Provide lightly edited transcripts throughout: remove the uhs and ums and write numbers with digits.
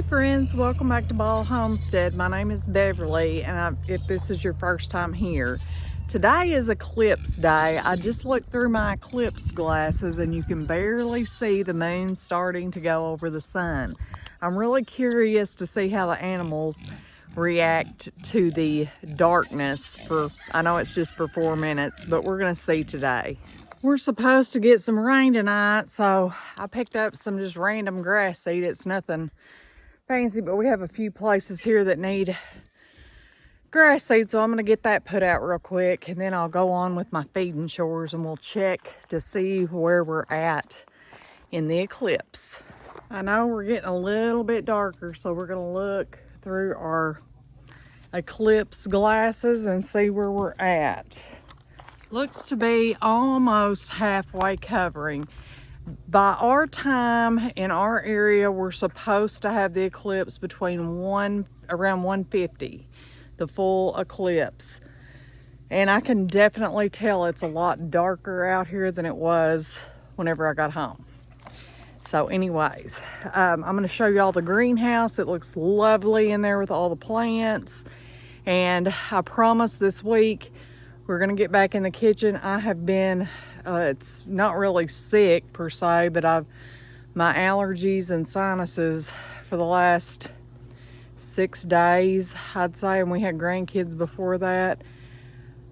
Hey friends, welcome back to Ball Homestead. My name is Beverly, and if this is your first time here, today is eclipse day. I just looked through my eclipse glasses and you can barely see the moon starting to go over the sun. I'm really curious to see how the animals react to the darkness I know it's just for 4 minutes, but we're gonna see today. We're supposed to get some rain tonight, so I picked up some just random grass seed. It's nothing fancy, but we have a few places here that need grass seed, so I'm gonna get that put out real quick, and then I'll go on with my feeding chores and we'll check to see where we're at in the eclipse. I know we're getting a little bit darker, so we're gonna look through our eclipse glasses and see where we're at. Looks to be almost halfway covering. By our time in our area, we're supposed to have the eclipse around 150, the full eclipse. And I can definitely tell it's a lot darker out here than it was whenever I got home. So anyways, I'm going to show you all the greenhouse. It looks lovely in there with all the plants. And I promise this week we're going to get back in the kitchen. I have been it's not really sick per se, but my allergies and sinuses for the last 6 days, I'd say, and we had grandkids before that.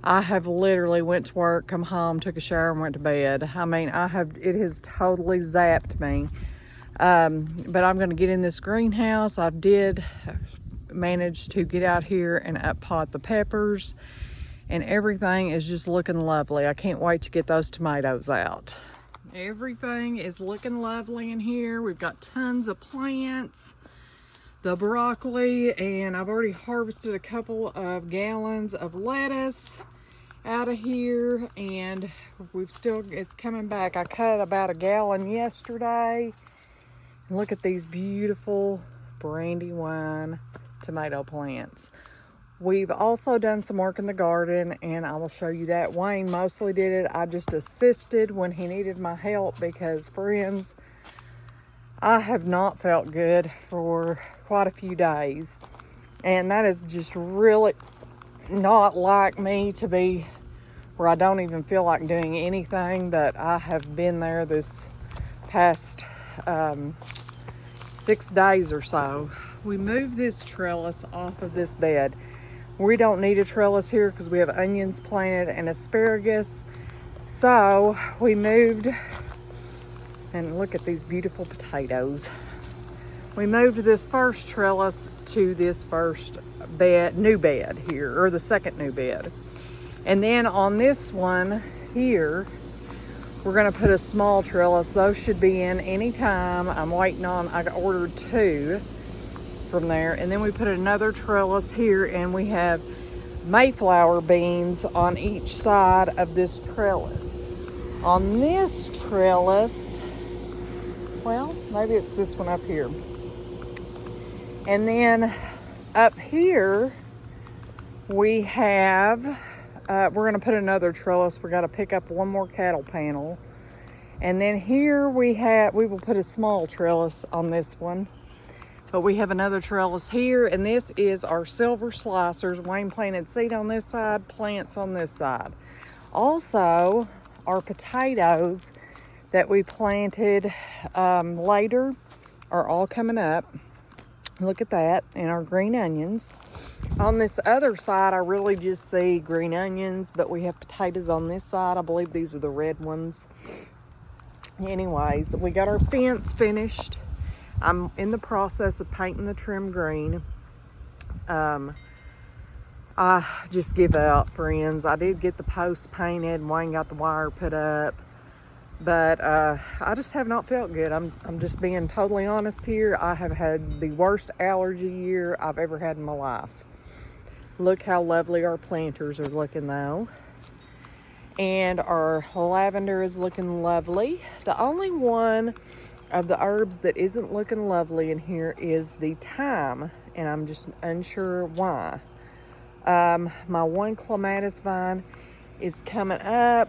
I have literally went to work, come home, took a shower, and went to bed. I mean, it has totally zapped me. But I'm going to get in this greenhouse. I did manage to get out here and up pot the peppers, and everything is just looking lovely. I can't wait to get those tomatoes out. Everything is looking lovely in here. We've got tons of plants, the broccoli, and I've already harvested a couple of gallons of lettuce out of here, and it's coming back. I cut about a gallon yesterday. And look at these beautiful Brandywine tomato plants. We've also done some work in the garden, and I will show you that. Wayne mostly did it. I just assisted when he needed my help because, friends, I have not felt good for quite a few days. And that is just really not like me to be where I don't even feel like doing anything, but I have been there this past 6 days or so. We moved this trellis off of this bed. We don't need a trellis here because we have onions planted and asparagus. So we moved, and look at these beautiful potatoes. We moved this first trellis to this new bed here, or the second new bed. And then on this one here, we're gonna put a small trellis. Those should be in anytime. I ordered 2 from there, and then we put another trellis here, and we have Mayflower beans on each side of this trellis. On this trellis, well, maybe it's this one up here. And then up here we have we're going to put another trellis. We're going to pick up one more cattle panel, and then here we will put a small trellis on this one. But we have another trellis here, and this is our silver slicers. Wayne planted seed on this side, plants on this side. Also, our potatoes that we planted later are all coming up. Look at that, and our green onions. On this other side, I really just see green onions, but we have potatoes on this side. I believe these are the red ones. Anyways, we got our fence finished. I'm in the process of painting the trim green. I just give up, friends. I did get the posts painted, and Wayne got the wire put up, but I just have not felt good. I'm just being totally honest here. I have had the worst allergy year I've ever had in my life. Look how lovely our planters are looking though. And our lavender is looking lovely. The only one of the herbs that isn't looking lovely in here is the thyme, and I'm just unsure why. My one clematis vine is coming up.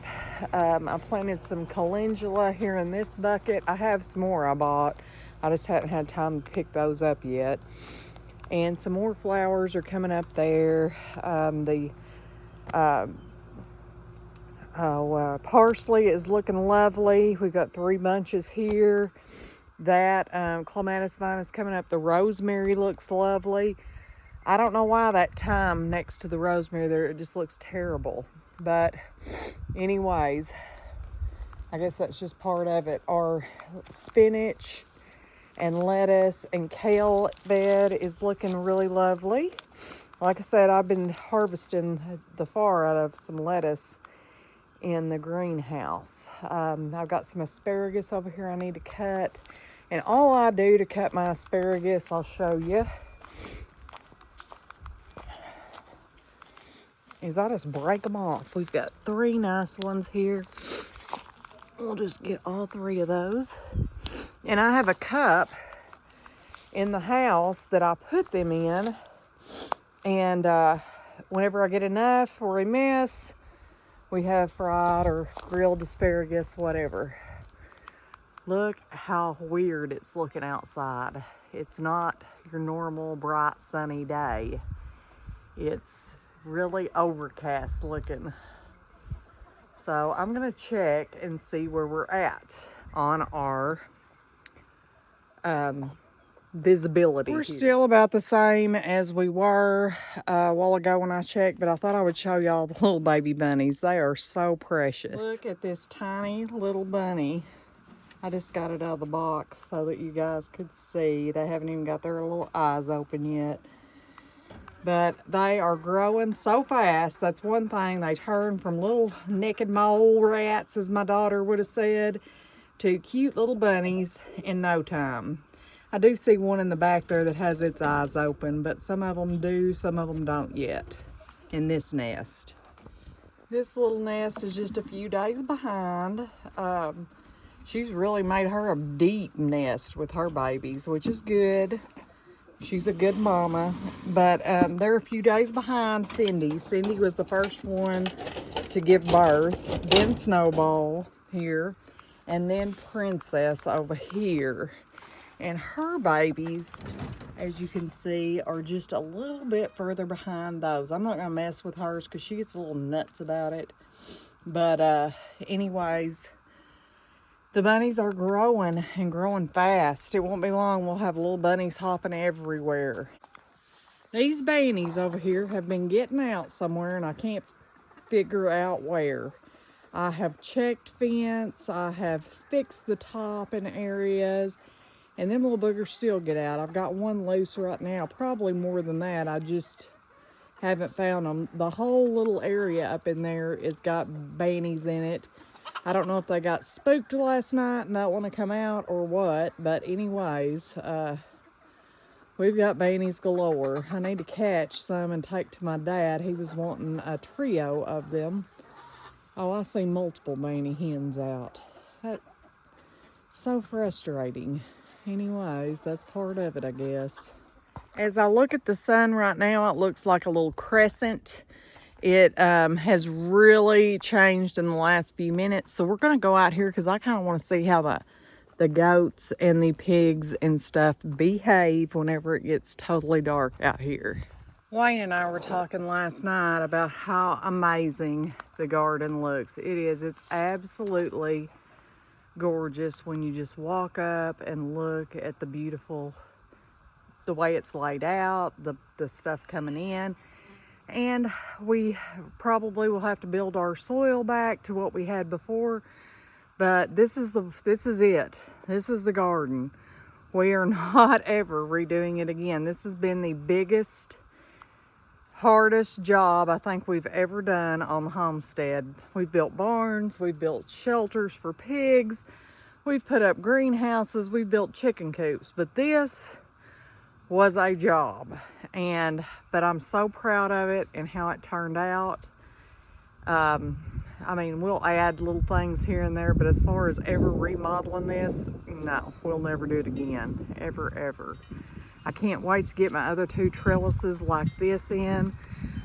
I planted some calendula here in this bucket. I have some more I bought, I just hadn't had time to pick those up yet. And some more flowers are coming up there. Parsley is looking lovely. We've got 3 bunches here. That clematis vine is coming up. The rosemary looks lovely. I don't know why that thyme next to the rosemary there, it just looks terrible. But anyways, I guess that's just part of it. Our spinach and lettuce and kale bed is looking really lovely. Like I said, I've been harvesting the far out of some lettuce in the greenhouse. I've got some asparagus over here I need to cut. And all I do to cut my asparagus, I'll show you, is I just break them off. We've got 3 nice ones here. We'll just get all 3 of those. And I have a cup in the house that I put them in. And whenever I get enough or a miss, we have fried or grilled asparagus, whatever. Look how weird it's looking outside. It's not your normal bright sunny day. It's really overcast looking. So I'm gonna check and see where we're at on our visibility. We're still about the same as we were a while ago when I checked, but I thought I would show y'all the little baby bunnies. They are so precious. Look at this tiny little bunny. I just got it out of the box so that you guys could see. They haven't even got their little eyes open yet. But they are growing so fast. That's one thing. They turn from little naked mole rats, as my daughter would have said, to cute little bunnies in no time. I do see one in the back there that has its eyes open, but some of them do, some of them don't yet in this nest. This little nest is just a few days behind. She's really made her a deep nest with her babies, which is good. She's a good mama, but they're a few days behind Cindy. Cindy was the first one to give birth, then Snowball here, and then Princess over here. And her babies, as you can see, are just a little bit further behind those. I'm not going to mess with hers because she gets a little nuts about it. But anyways, the bunnies are growing and growing fast. It won't be long. We'll have little bunnies hopping everywhere. These bannies over here have been getting out somewhere and I can't figure out where. I have checked fence. I have fixed the top in areas. And them little boogers still get out. I've got one loose right now, probably more than that. I just haven't found them. The whole little area up in there has got bannies in it. I don't know if they got spooked last night and don't want to come out or what. But anyways, we've got bannies galore. I need to catch some and take to my dad. He was wanting a trio of them. Oh, I see multiple banny hens out. That's so frustrating. Anyways, that's part of it, I guess. As I look at the sun right now, it looks like a little crescent. It has really changed in the last few minutes. So we're going to go out here because I kind of want to see how the goats and the pigs and stuff behave whenever it gets totally dark out here. Wayne and I were talking last night about how amazing the garden looks. It is. It's absolutely gorgeous when you just walk up and look at the beautiful, the way it's laid out, the stuff coming in. And we probably will have to build our soil back to what we had before, but this is it. This is the garden. We are not ever redoing it again. This has been the biggest, hardest job I think we've ever done on the homestead. We've built barns, we've built shelters for pigs, we've put up greenhouses, we've built chicken coops, but this was a job. But I'm so proud of it and how it turned out. I mean, we'll add little things here and there, but as far as ever remodeling this, no, we'll never do it again, ever. I can't wait to get my other 2 trellises like this in.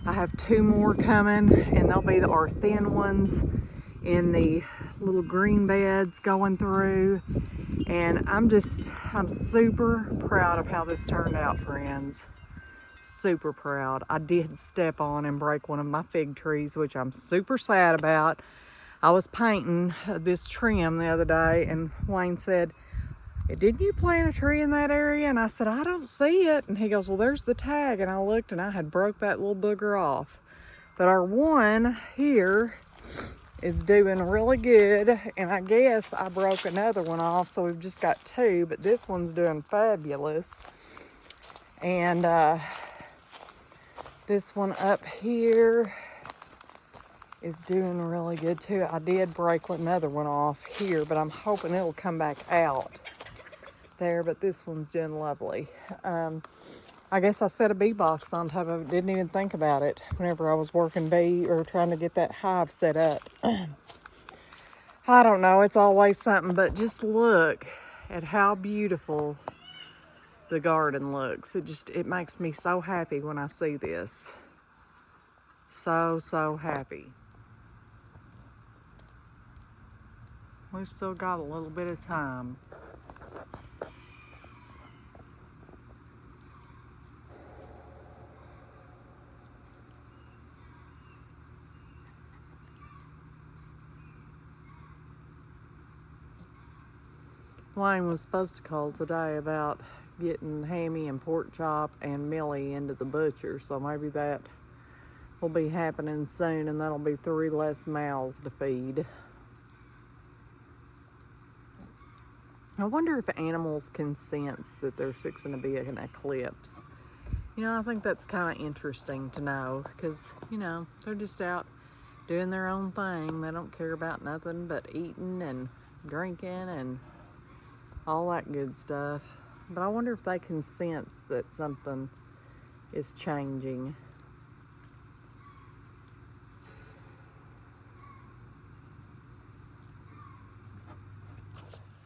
I have 2 more coming, and they'll be our thin ones in the little green beds going through. And I'm super proud of how this turned out, friends. Super proud. I did step on and break one of my fig trees, which I'm super sad about. I was painting this trim the other day, and Wayne said, "Didn't you plant a tree in that area?" And I said, "I don't see it." And he goes, "Well, there's the tag." And I looked, and I had broke that little booger off. But our one here is doing really good, and I guess I broke another one off, so we've just got two, but this one's doing fabulous. And this one up here is doing really good too. I did break another one off here, but I'm hoping it'll come back out there, but this one's doing lovely. I guess I set a bee box on top of it, didn't even think about it whenever I was working bee or trying to get that hive set up. I don't know, it's always something, but just look at how beautiful the garden looks. It makes me so happy when I see this. So happy. We've still got a little bit of time. Wayne was supposed to call today about getting Hammy and Pork Chop and Millie into the butcher, so maybe that will be happening soon, and that'll be 3 less mouths to feed. I wonder if animals can sense that there's fixing to be an eclipse. I think that's kind of interesting to know, because, they're just out doing their own thing. They don't care about nothing but eating and drinking and all that good stuff. But I wonder if they can sense that something is changing.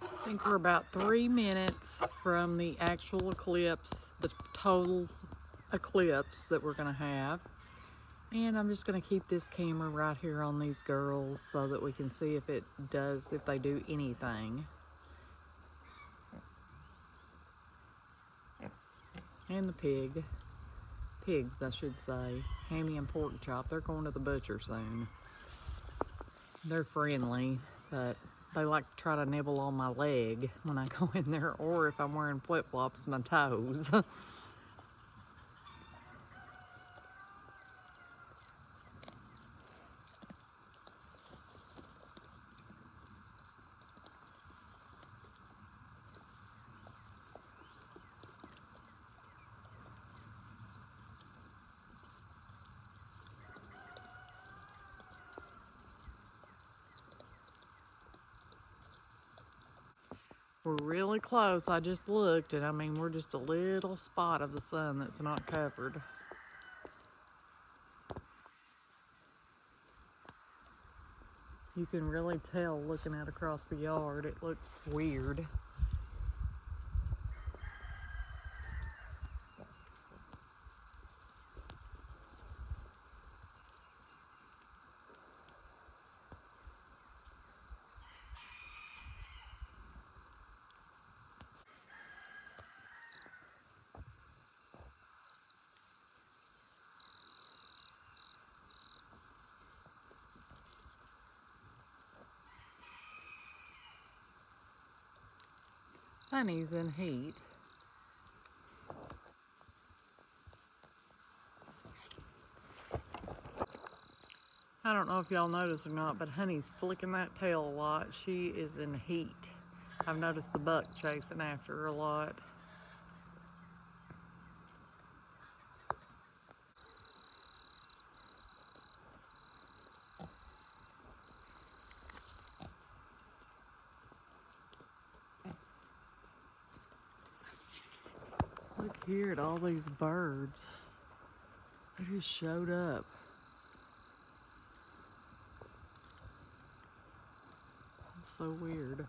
I think we're about 3 minutes from the actual eclipse, the total eclipse that we're gonna have. And I'm just gonna keep this camera right here on these girls so that we can see if they do anything. And the pigs, I should say. Hammy and Pork Chop, they're going to the butcher soon. They're friendly, but they like to try to nibble on my leg when I go in there, or if I'm wearing flip-flops, my toes. We're really close. I just looked, and I mean, we're just a little spot of the sun that's not covered. You can really tell looking out across the yard. It looks weird. Honey's in heat. I don't know if y'all notice or not, but Honey's flicking that tail a lot. She is in heat. I've noticed the buck chasing after her a lot. Look here at all these birds. They just showed up. It's so weird.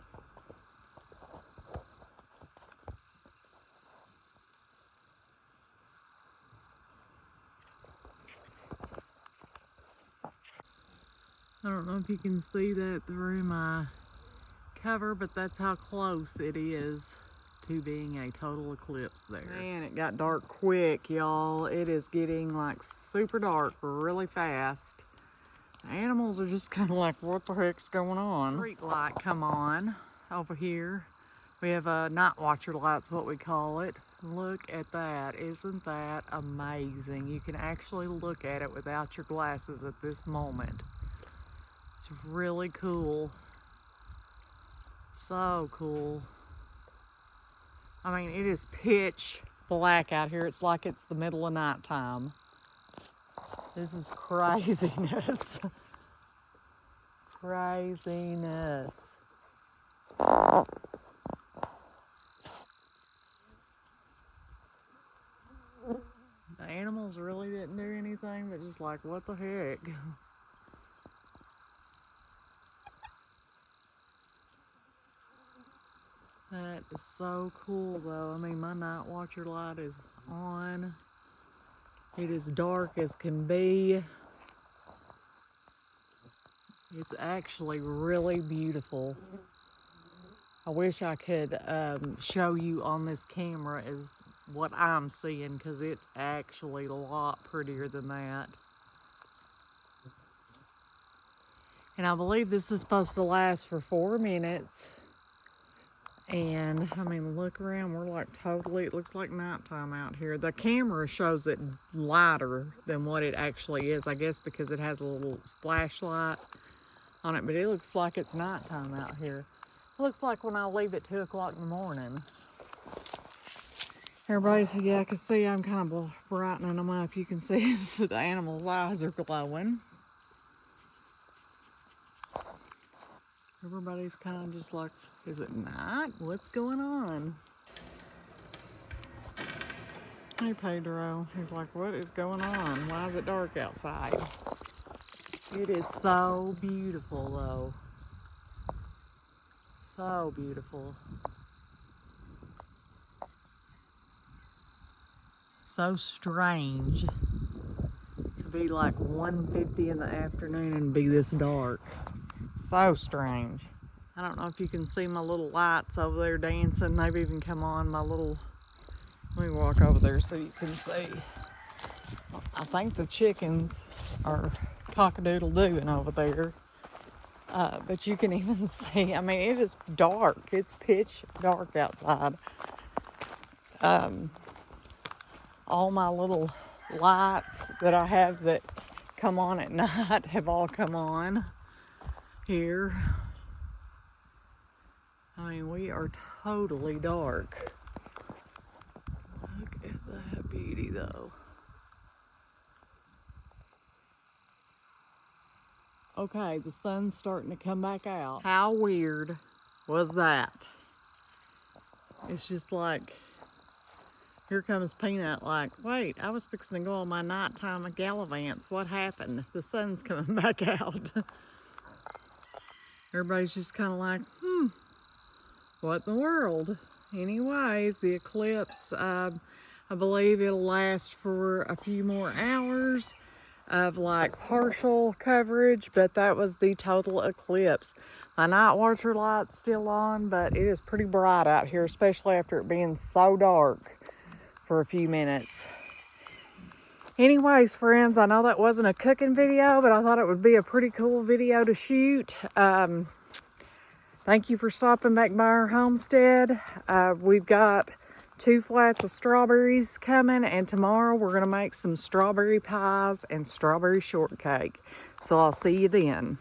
I don't know if you can see that through my cover, but that's how close it is to being a total eclipse there. Man, it got dark quick, y'all. It is getting like super dark really fast. The animals are just kind of like, what the heck's going on? Street light come on over here. We have a night watcher light's what we call it. Look at that. Isn't that amazing? You can actually look at it without your glasses at this moment. It's really cool. So cool. I mean, it is pitch black out here. It's like it's the middle of nighttime. This is craziness. Craziness. The animals really didn't do anything, but just like, what the heck? That is so cool though. I mean, my night watcher light is on. It is dark as can be. It's actually really beautiful. I wish I could show you on this camera is what I'm seeing, because it's actually a lot prettier than that. And I believe this is supposed to last for 4 minutes. And I mean, look around, we're like totally, it looks like nighttime out here. The camera shows it lighter than what it actually is, I guess because it has a little flashlight on it, but it looks like it's nighttime out here. It looks like when I leave at 2 o'clock in the morning. Everybody's, yeah, I can see I'm kind of brightening them up. You can see the animals' eyes are glowing. Everybody's kind of just like, is it night? What's going on? Hey, Pedro. He's like, what is going on? Why is it dark outside? It is so beautiful, though. So beautiful. So strange to be like 1:50 in the afternoon and be this dark. So strange. I don't know if you can see my little lights over there dancing. They've even come on my little, let me walk over there so you can see. I think the chickens are cock-a-doodle-doing over there. But you can even see, I mean, it is dark. It's pitch dark outside. All my little lights that I have that come on at night have all come on here. I mean, we are totally dark. Look at that beauty, though. Okay, the sun's starting to come back out. How weird was that? It's just like, here comes Peanut like, wait, I was fixing to go on my nighttime gallivants. What happened? The sun's coming back out. Everybody's just kind of like, what in the world? Anyways, the eclipse, I believe it'll last for a few more hours of like partial coverage, but that was the total eclipse. My night watcher light's still on, but it is pretty bright out here, especially after it being so dark for a few minutes. Anyways, friends, I know that wasn't a cooking video, but I thought it would be a pretty cool video to shoot. Thank you for stopping back by our homestead. We've got 2 flats of strawberries coming, and tomorrow we're gonna make some strawberry pies and strawberry shortcake. So I'll see you then.